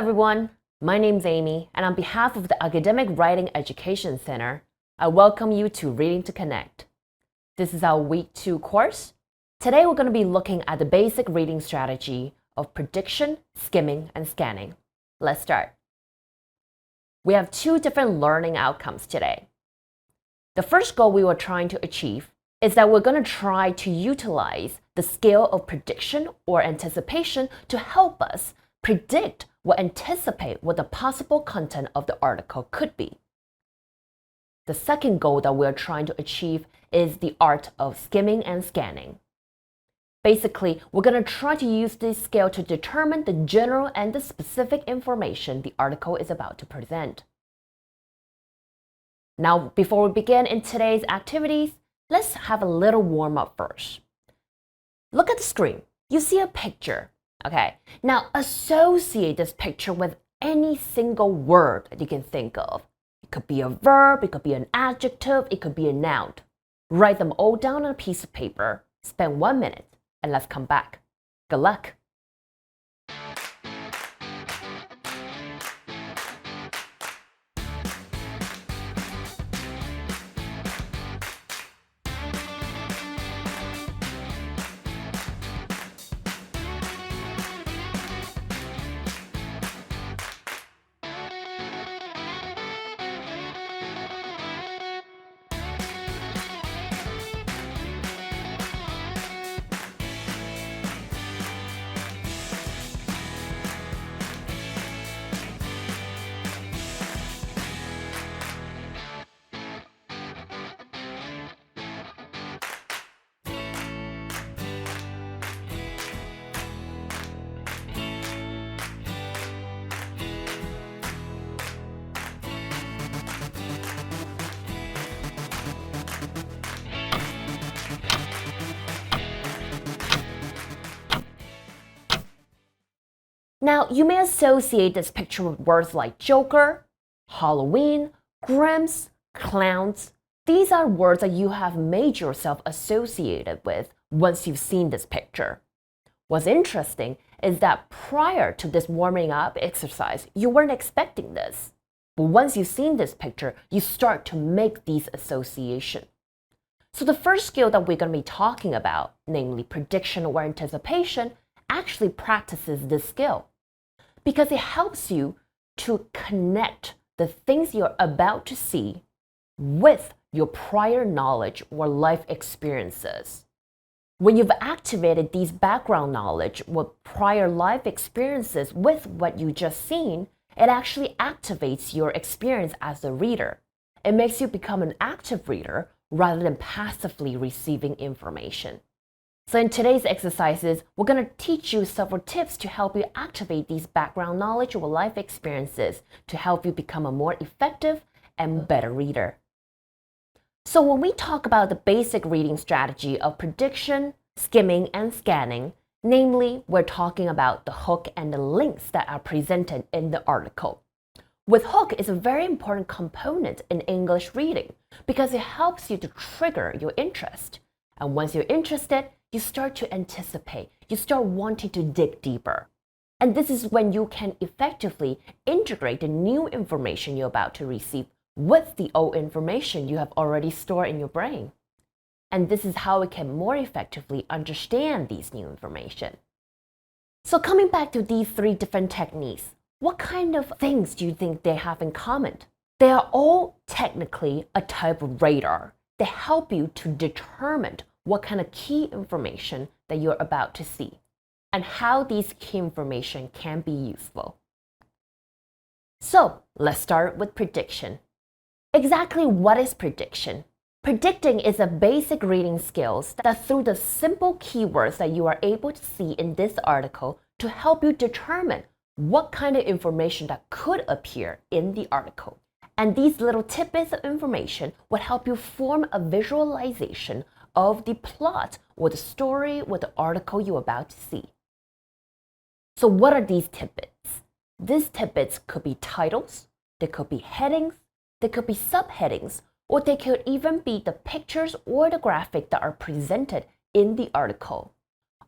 everyone, my name's Amy, and on behalf of the Academic Writing Education Center, I welcome you to Reading to Connect. This is our Week 2 course. Today we're going to be looking at the basic reading strategy of prediction, skimming, and scanning. Let's start. We have two different learning outcomes today. The first goal we were trying to achieve is that we're going to try to utilize the skill of prediction or anticipation to help us predict or anticipate what the possible content of the article could be. The second goal that we're trying to achieve is the art of skimming and scanning. Basically, we're going to try to use this skill to determine the general and the specific information the article is about to present. Now, before we begin in today's activities, let's have a little warm-up first. Look at the screen. You see a picture. Okay, now associate this picture with any single word that you can think of. It could be a verb, it could be an adjective, it could be a noun. Write them all down on a piece of paper, spend 1 minute, and let's come back. Good luck. Now, you may associate this picture with words like Joker, Halloween, Grims, clowns. These are words that you have made yourself associated with once you've seen this picture. What's interesting is that prior to this warming up exercise, you weren't expecting this. But once you've seen this picture, you start to make these associations. So the first skill that we're going to be talking about, namely prediction or anticipation, actually practices this skill, because it helps you to connect the things you're about to see with your prior knowledge or life experiences. When you've activated these background knowledge or prior life experiences with what you just seen, it actually activates your experience as a reader. It makes you become an active reader rather than passively receiving information. So in today's exercises, we're going to teach you several tips to help you activate these background knowledge or life experiences to help you become a more effective and better reader. So when we talk about the basic reading strategy of prediction, skimming, and scanning, namely, we're talking about the hook and the links that are presented in the article. With hook is a very important component in English reading because it helps you to trigger your interest. And once you're interested, you start to anticipate, you start wanting to dig deeper. And this is when you can effectively integrate the new information you're about to receive with the old information you have already stored in your brain. And this is how we can more effectively understand these new information. So coming back to these three different techniques, what kind of things do you think they have in common? They are all technically a type of radar. They help you to determine what kind of key information that you're about to see, and how these key information can be useful. So let's start with prediction. Exactly what is prediction? Predicting is a basic reading skills that through the simple keywords that you are able to see in this article to help you determine what kind of information that could appear in the article. And these little tidbits of information would help you form a visualization of the plot or the story or the article you're about to see. So what are these tidbits? These tidbits could be titles, they could be headings, they could be subheadings, or they could even be the pictures or the graphic that are presented in the article.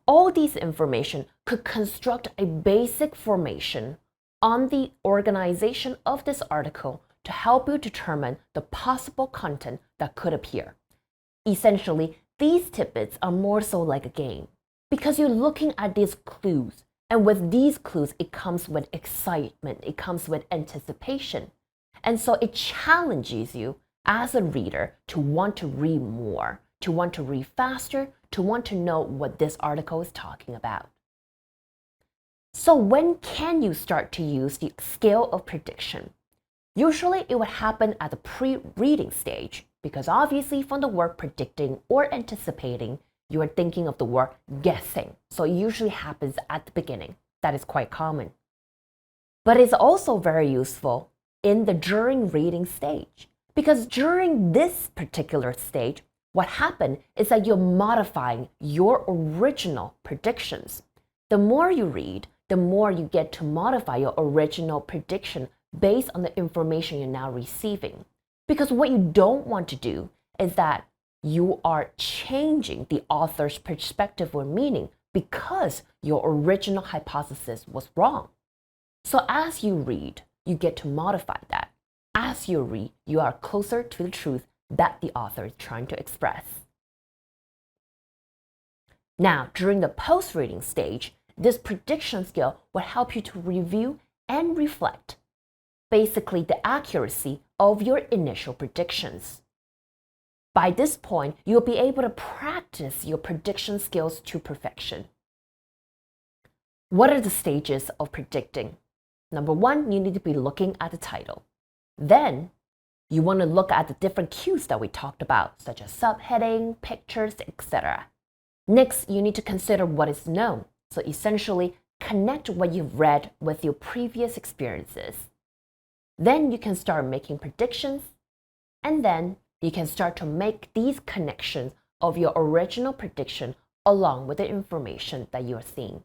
All these information could construct a basic formation on the organization of this article to help you determine the possible content that could appear. Essentially, these tidbits are more so like a game because you're looking at these clues, and with these clues, it comes with excitement, it comes with anticipation. And so it challenges you as a reader to want to read more, to want to read faster, to want to know what this article is talking about. So when can you start to use the scale of prediction? Usually it would happen at the pre-reading stage because obviously from the word predicting or anticipating, you are thinking of the word guessing. So it usually happens at the beginning. That is quite common. But it's also very useful in the during reading stage because during this particular stage, what happened is that you're modifying your original predictions. The more you read, the more you get to modify your original prediction based on the information you're now receiving. Because what you don't want to do is that you are changing the author's perspective or meaning because your original hypothesis was wrong. So as you read, you get to modify that. As you read, you are closer to the truth that the author is trying to express. Now, during the post-reading stage, this prediction skill will help you to review and reflect, basically the accuracy of your initial predictions. By this point, you'll be able to practice your prediction skills to perfection. What are the stages of predicting? Number one, you need to be looking at the title. Then, you want to look at the different cues that we talked about, such as subheading, pictures, etc. Next, you need to consider what is known. So essentially, connect what you've read with your previous experiences. Then you can start making predictions, and then you can start to make these connections of your original prediction along with the information that you're seeing.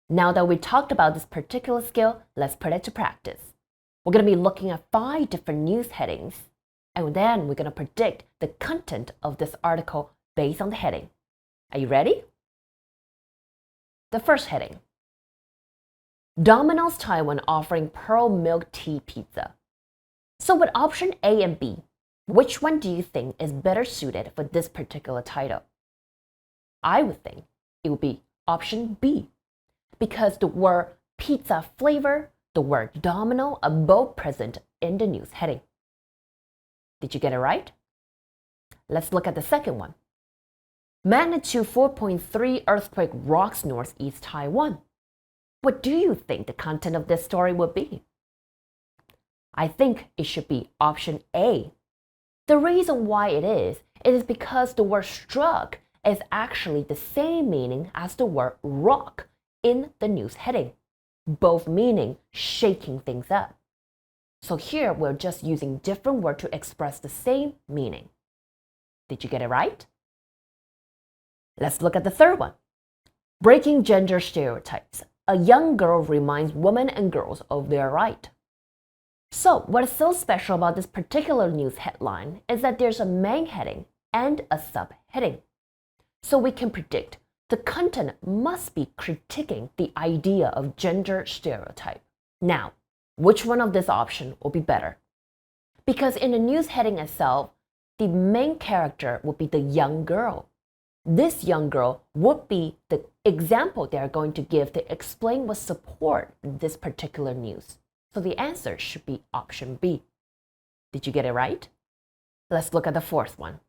Now that we talked about this particular skill, let's put it to practice. We're going to be looking at 5 different news headings, and then we're going to predict the content of this article based on the heading. Are you ready? The first heading: Domino's Taiwan offering pearl milk tea pizza. So with option A and B, which one do you think is better suited for this particular title? I would think it would be option B, because the word pizza flavor, the word domino are both present in the news heading. Did you get it right? Let's look at the second one. Magnitude 4.3 earthquake rocks northeast Taiwan. What do you think the content of this story would be? I think it should be option A. The reason why it is because the word struck is actually the same meaning as the word rock in the news heading, both meaning shaking things up. So here we're just using different words to express the same meaning. Did you get it right? Let's look at the third one. Breaking gender stereotypes. A young girl reminds women and girls of their right. So what is so special about this particular news headline is that there's a main heading and a subheading. So we can predict the content must be critiquing the idea of gender stereotype. Now, which one of this option will be better? Because in the news heading itself, the main character will be the young girl. This young girl would be the example they're going to give to explain what support this particular news. So the answer should be option B. Did you get it right? Let's look at the fourth one.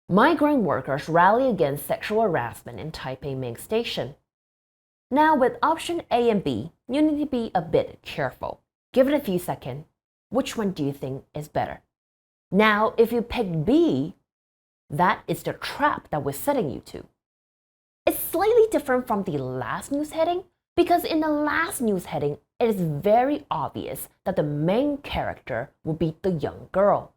Migrant workers rally against sexual harassment in Taipei main station. Now with option A and B, you need to be a bit careful. Give it a few seconds. Which one do you think is better? Now, if you pick B, that is the trap that we're setting you to. It's slightly different from the last news heading because in the last news heading, it is very obvious that the main character will be the young girl.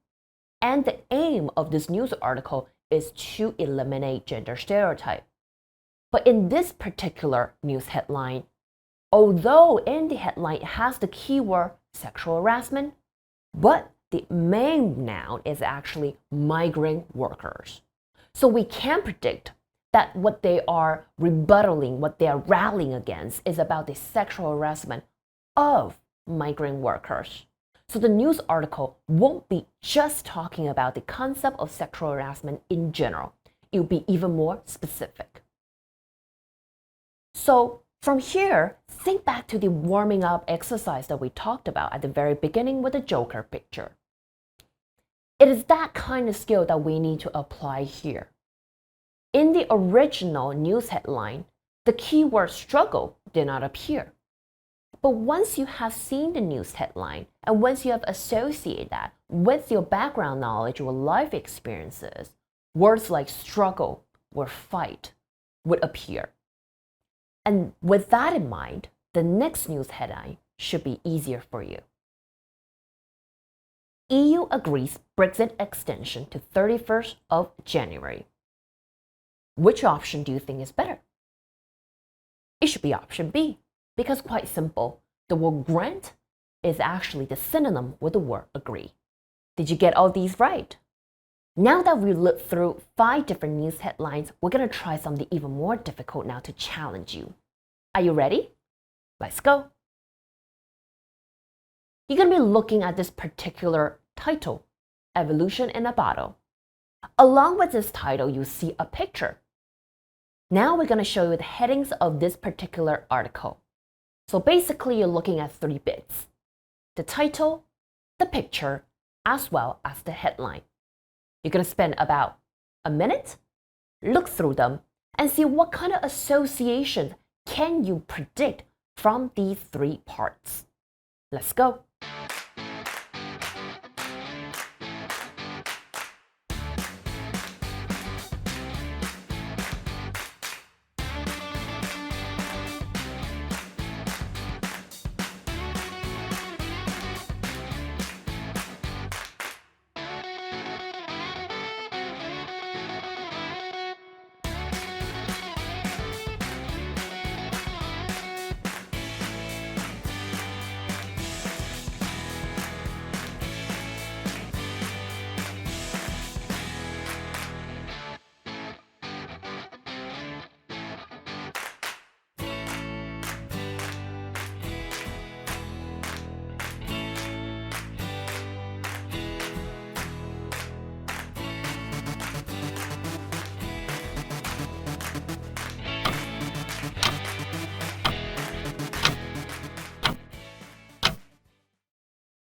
And the aim of this news article is to eliminate gender stereotype. But in this particular news headline, although in the headline it has the keyword sexual harassment, but the main noun is actually migrant workers. So we can predict that what they are rebuttaling, what they are rallying against is about the sexual harassment of migrant workers. So the news article won't be just talking about the concept of sexual harassment in general. It will be even more specific. So from here, think back to the warming up exercise that we talked about at the very beginning with the Joker picture. It is that kind of skill that we need to apply here. In the original news headline, the keyword struggle did not appear. But once you have seen the news headline and once you have associated that with your background knowledge or life experiences, words like struggle or fight would appear. And with that in mind, the next news headline should be easier for you. EU agrees Brexit extension to 31st of January. Which option do you think is better? It should be option B, because quite simple, the word grant is actually the synonym with the word agree. Did you get all these right? Now that we've looked through 5 different news headlines, we're going to try something even more difficult now to challenge you. Are you ready? Let's go. You're going to be looking at this particular title, Evolution in a Bottle. Along with this title, you see a picture. Now we're going to show you the headings of this particular article. So basically, you're looking at 3 bits: the title, the picture, as well as the headline. You're going to spend about a minute, look through them, and see what kind of associations can you predict from these 3 parts. Let's go.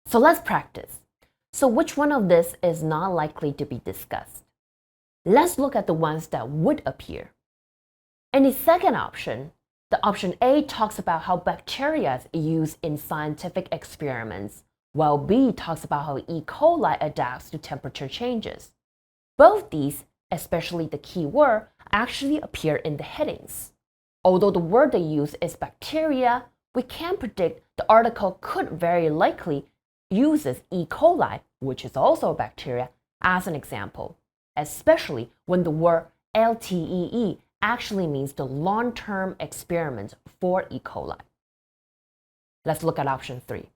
So let's practice. So which one of this is not likely to be discussed? Let's look at the ones that would appear. In the second option, the option A talks about how bacteria is used in scientific experiments, while B talks about how E. coli adapts to temperature changes. Both these, especially the key word, actually appear in the headings. Although the word they use is bacteria, we can predict the article could very likely uses E. coli, which is also a bacteria, as an example, especially when the word LTEE actually means the long-term experiments for E. coli. Let's look at option 3.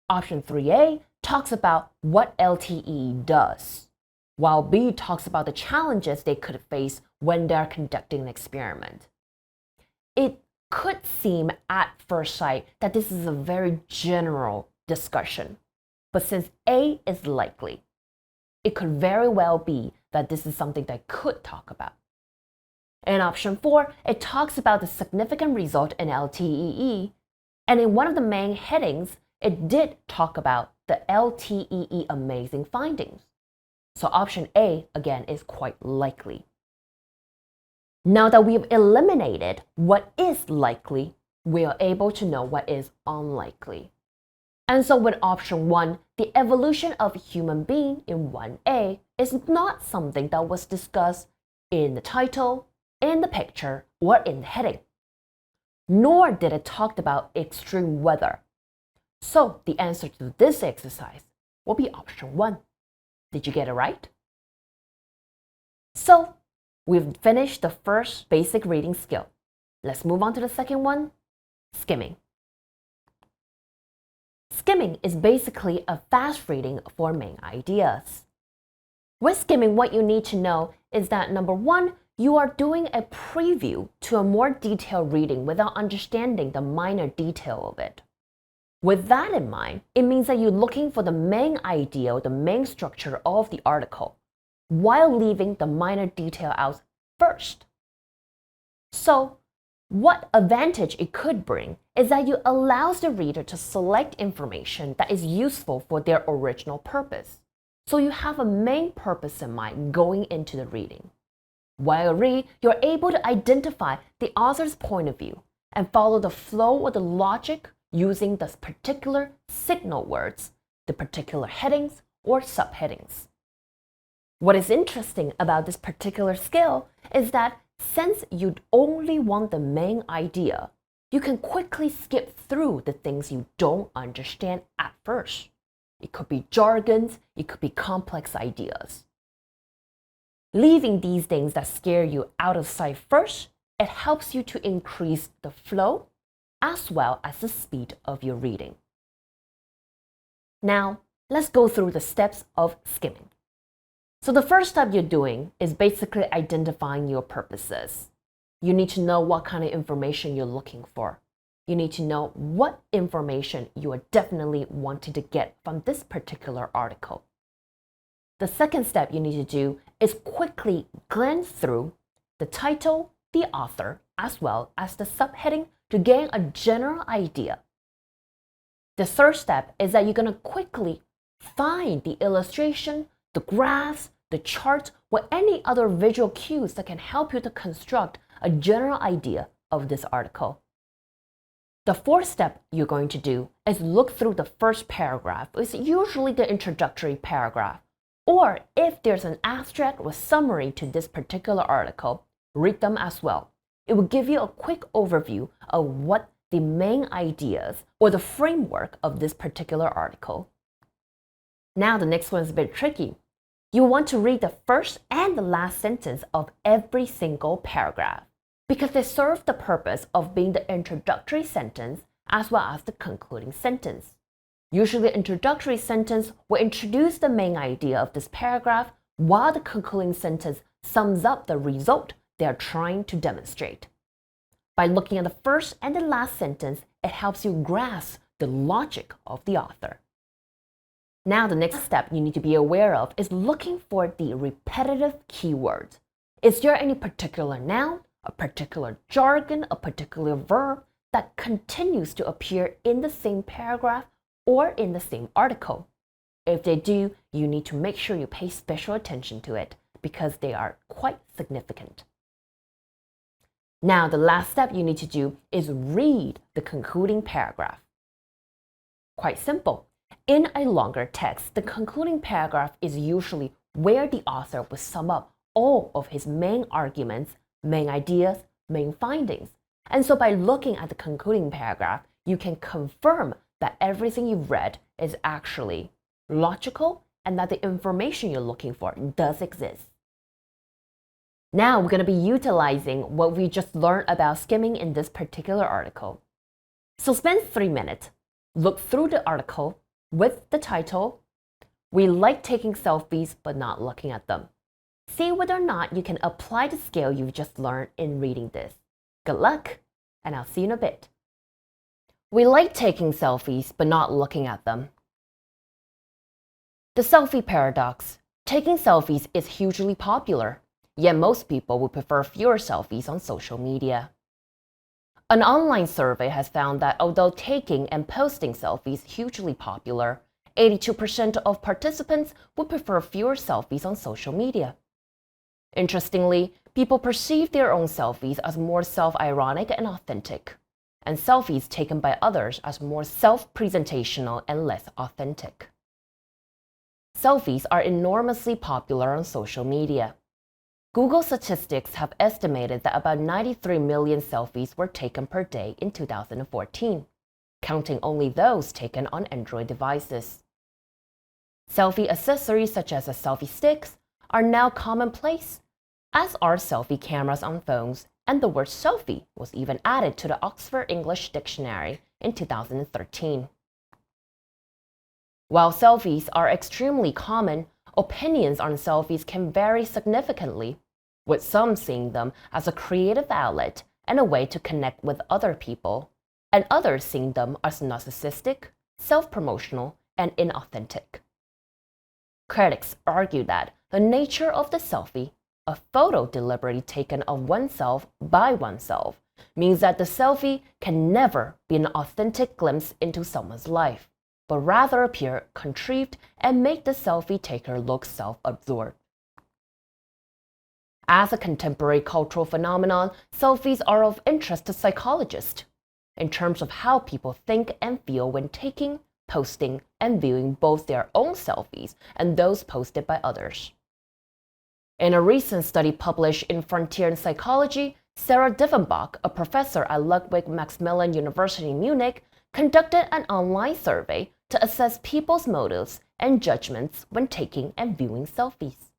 Option 3A talks about what LTE does, while B talks about the challenges they could face when they're conducting an experiment. It could seem at first sight that this is a very general discussion, but since A is likely, it could very well be that this is something they could talk about. In option 4, it talks about the significant result in LTEE, and in one of the main headings, it did talk about the LTEE amazing findings. So option A, again, is quite likely. Now that we've eliminated what is likely, we are able to know what is unlikely. And so with option 1, the evolution of a human being in 1A is not something that was discussed in the title, in the picture, or in the heading. Nor did it talk about extreme weather. So the answer to this exercise will be option 1. Did you get it right? So we've finished the first basic reading skill. Let's move on to the second one, skimming. Skimming is basically a fast reading for main ideas. With skimming, what you need to know is that number 1, you are doing a preview to a more detailed reading without understanding the minor detail of it. With that in mind, it means that you're looking for the main idea or the main structure of the article, while leaving the minor detail out first. So, what advantage it could bring is that it allows the reader to select information that is useful for their original purpose. So you have a main purpose in mind going into the reading. While you read, you're able to identify the author's point of view and follow the flow or the logic using the particular signal words, the particular headings or subheadings. What is interesting about this particular skill is that since you only want the main idea, you can quickly skip through the things you don't understand at first. It could be jargons, it could be complex ideas. Leaving these things that scare you out of sight first, it helps you to increase the flow as well as the speed of your reading. Now, let's go through the steps of skimming. So the first step you're doing is basically identifying your purposes. You need to know what kind of information you're looking for. You need to know what information you are definitely wanting to get from this particular article. The second step you need to do is quickly glance through the title, the author, as well as the subheading to gain a general idea. The third step is that you're going to quickly find the illustration, the graphs, the charts, or any other visual cues that can help you to construct a general idea of this article. The fourth step you're going to do is look through the first paragraph. It's usually the introductory paragraph. Or if there's an abstract or summary to this particular article, read them as well. It will give you a quick overview of what the main ideas or the framework of this particular article. Now the next one is a bit tricky. You want to read the first and the last sentence of every single paragraph, because they serve the purpose of being the introductory sentence as well as the concluding sentence. Usually the introductory sentence will introduce the main idea of this paragraph, while the concluding sentence sums up the result they are trying to demonstrate. By looking at the first and the last sentence, it helps you grasp the logic of the author. Now the next step you need to be aware of is looking for the repetitive keywords. Is there any particular noun, a particular jargon, a particular verb that continues to appear in the same paragraph or in the same article? If they do, you need to make sure you pay special attention to it because they are quite significant. Now the last step you need to do is read the concluding paragraph. Quite simple. In a longer text, the concluding paragraph is usually where the author will sum up all of his main arguments, main ideas, main findings. And so by looking at the concluding paragraph, you can confirm that everything you've read is actually logical and that the information you're looking for does exist. Now we're going to be utilizing what we just learned about skimming in this particular article. So spend 3 minutes, look through the article with the title, "We like taking selfies but not looking at them." See whether or not you can apply the skill you've just learned in reading this. Good luck, and I'll see you in a bit. We like taking selfies but not looking at them. The selfie paradox. Taking selfies is hugely popular, yet most people would prefer fewer selfies on social media. An online survey has found that although taking and posting selfies is hugely popular, 82% of participants would prefer fewer selfies on social media. Interestingly, people perceive their own selfies as more self-ironic and authentic, and selfies taken by others as more self-presentational and less authentic. Selfies are enormously popular on social media. Google statistics have estimated that about 93 million selfies were taken per day in 2014, counting only those taken on Android devices. Selfie accessories such as selfie sticks are now commonplace, as are selfie cameras on phones, and the word selfie was even added to the Oxford English Dictionary in 2013. While selfies are extremely common, opinions on selfies can vary significantly. with some seeing them as a creative outlet and a way to connect with other people, and others seeing them as narcissistic, self-promotional, and inauthentic. Critics argue that the nature of the selfie, a photo deliberately taken of oneself by oneself, means that the selfie can never be an authentic glimpse into someone's life, but rather appear contrived and make the selfie taker look self-absorbed. As a contemporary cultural phenomenon, selfies are of interest to psychologists in terms of how people think and feel when taking, posting, and viewing both their own selfies and those posted by others. In a recent study published in Frontier in Psychology, Sarah Diefenbach, a professor at Ludwig Maximilian University in Munich, conducted an online survey to assess people's motives and judgments when taking and viewing selfies.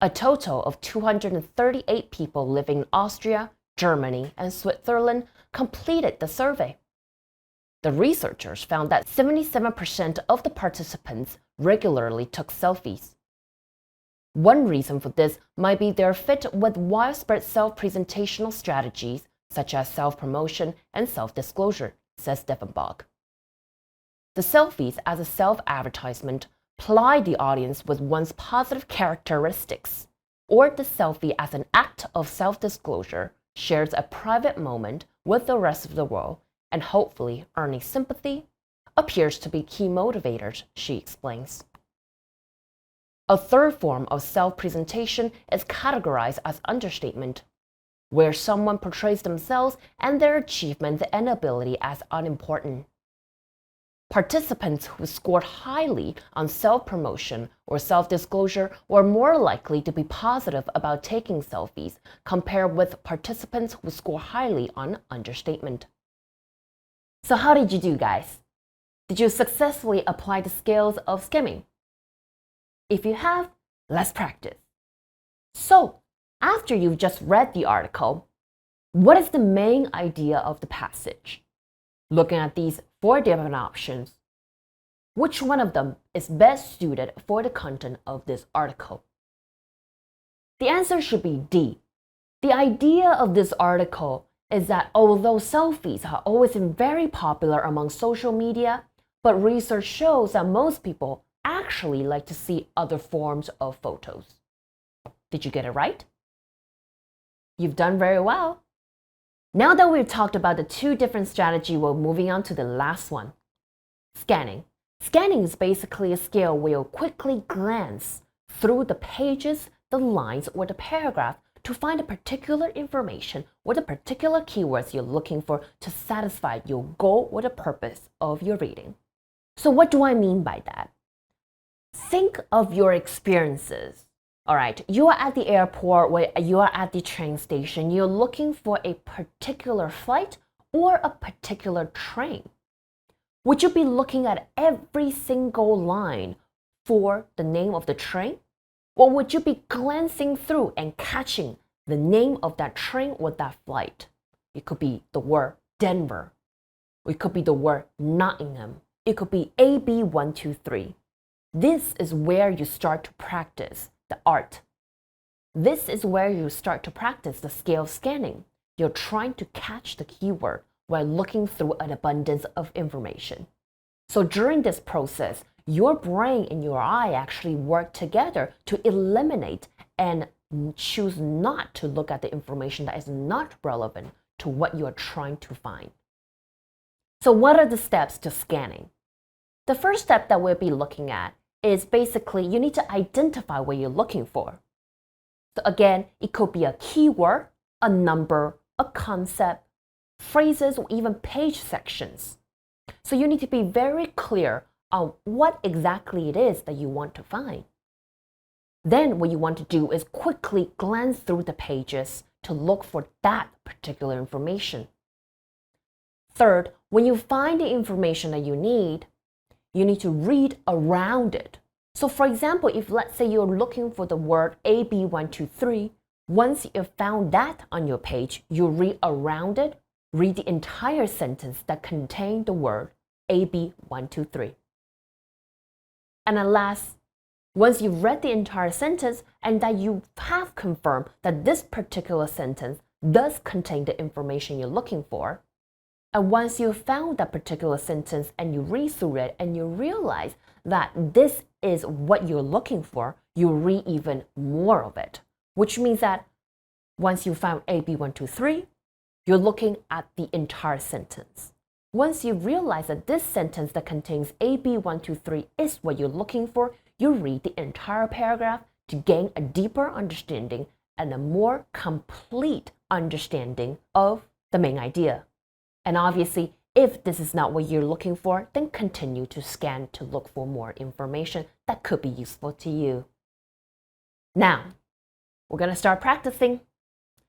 A total of 238 people living in Austria, Germany, and Switzerland completed the survey. The researchers found that 77% of the participants regularly took selfies. One reason for this might be their fit with widespread self-presentational strategies such as self-promotion and self-disclosure, says Diefenbach. The selfies as a self-advertisement ply the audience with one's positive characteristics, or the selfie as an act of self-disclosure shares a private moment with the rest of the world and hopefully earning sympathy, appears to be key motivators, she explains. A third form of self-presentation is categorized as understatement, where someone portrays themselves and their achievements and ability as unimportant. Participants who scored highly on self-promotion or self-disclosure were more likely to be positive about taking selfies compared with participants who score highly on understatement. So how did you do, guys? Did you successfully apply the skills of skimming? If you have, let's practice. So, after you've just read the article, what is the main idea of the passage? Looking at these 4 different options, which one of them is best suited for the content of this article? The answer should be D. The idea of this article is that although selfies have always been very popular among social media, but research shows that most people actually like to see other forms of photos. Did you get it right? You've done very well. Now that we've talked about the 2 different strategies, we're moving on to the last one, scanning. Scanning is basically a skill where you'll quickly glance through the pages, the lines, or the paragraph to find a particular information or the particular keywords you're looking for to satisfy your goal or the purpose of your reading. So what do I mean by that? Think of your experiences. All right, you are at the airport or you are at the train station. You're looking for a particular flight or a particular train. Would you be looking at every single line for the name of the train? Or would you be glancing through and catching the name of that train or that flight? It could be the word Denver. It could be the word Nottingham. It could be AB123. This is where you start to practice the art. This is where you start to practice the skill of scanning. You're trying to catch the keyword while looking through an abundance of information. So during this process, your brain and your eye actually work together to eliminate and choose not to look at the information that is not relevant to what you are trying to find. So what are the steps to scanning? The first step that we'll be looking at is basically you need to identify what you're looking for. So again, it could be a keyword, a number, a concept, phrases, or even page sections. So you need to be very clear on what exactly it is that you want to find. Then what you want to do is quickly glance through the pages to look for that particular information. Third, when you find the information that you need to read around it. So for example, if let's say you're looking for the word AB123, once you've found that on your page, you read around it, read the entire sentence that contains the word AB123. And then last, Once you've read the entire sentence and that you have confirmed that this particular sentence does contain the information you're looking for, and once you've found that particular sentence and you read through it and you realize that this is what you're looking for, you read even more of it, which means that once you found A, B, 1, 2, 3, you're looking at the entire sentence. Once you realize that this sentence that contains A, B, 1, 2, 3 is what you're looking for, you read the entire paragraph to gain a deeper understanding and a more complete understanding of the main idea. And obviously, if this is not what you're looking for, then continue to scan to look for more information that could be useful to you. Now, we're going to start practicing.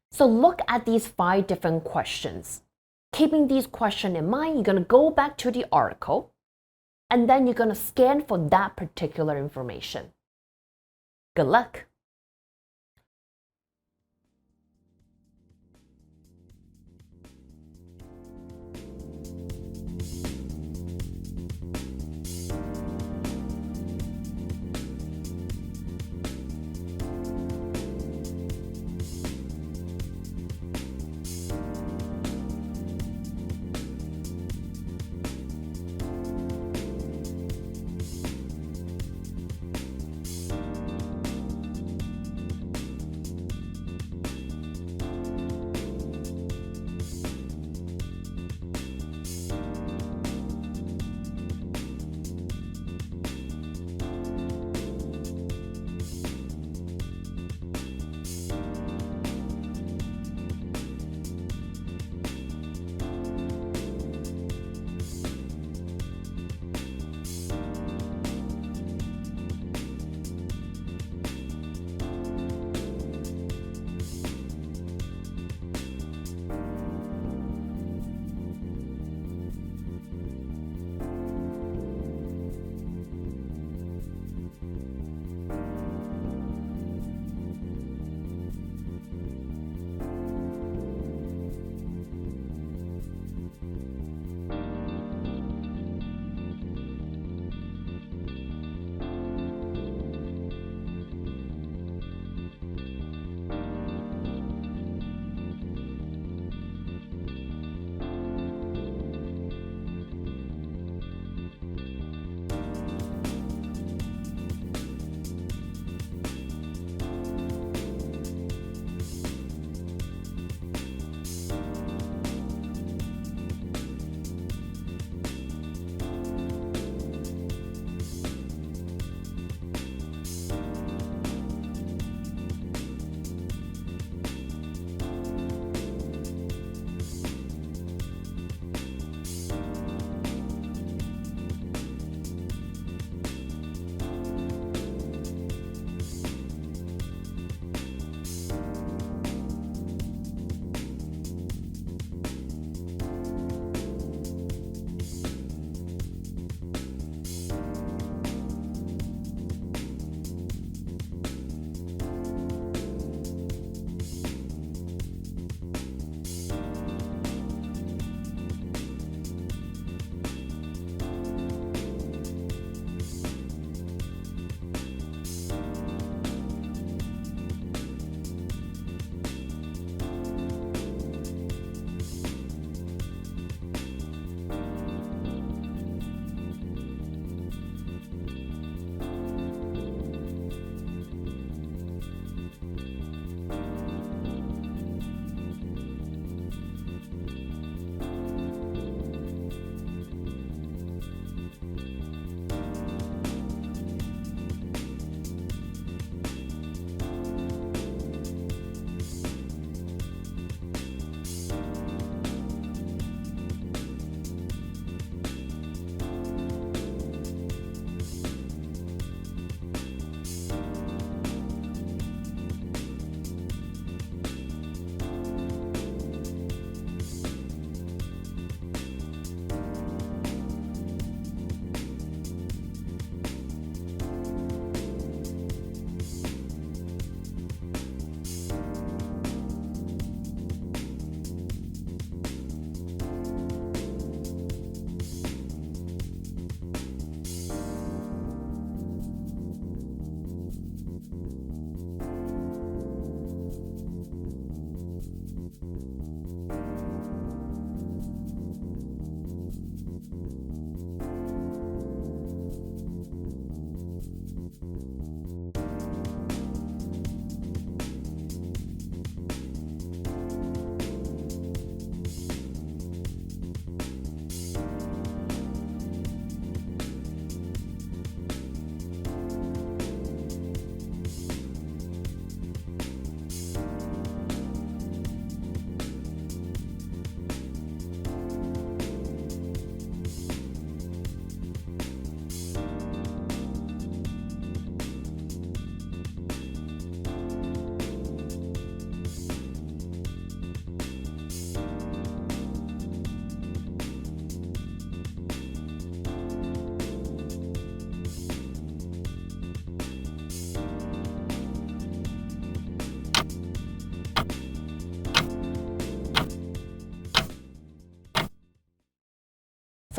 So look at these 5 different questions. Keeping these questions in mind, you're going to go back to the article, and then you're going to scan for that particular information. Good luck!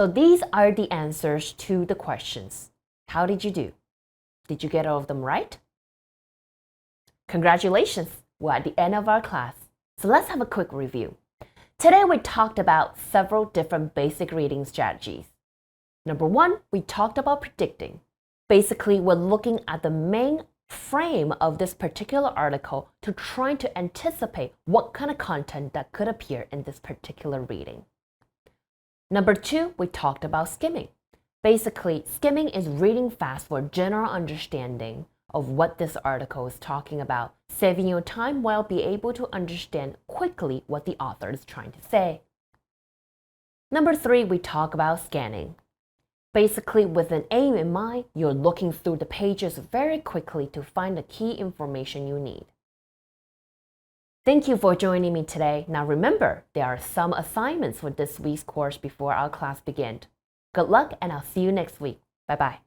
So these are the answers to the questions. How did you do? Did you get all of them right? Congratulations! We're at the end of our class. So let's have a quick review. Today we talked about several different basic reading strategies. Number one, we talked about predicting. Basically, we're looking at the main frame of this particular article to try to anticipate what kind of content that could appear in this particular reading. Number two, we talked about skimming. Basically, skimming is reading fast for general understanding of what this article is talking about, saving you time while being able to understand quickly what the author is trying to say. Number three, we talk about scanning. Basically, with an aim in mind, you're looking through the pages very quickly to find the key information you need. Thank you for joining me today. Now remember, there are some assignments for this week's course before our class begins. Good luck, and I'll see you next week. Bye-bye.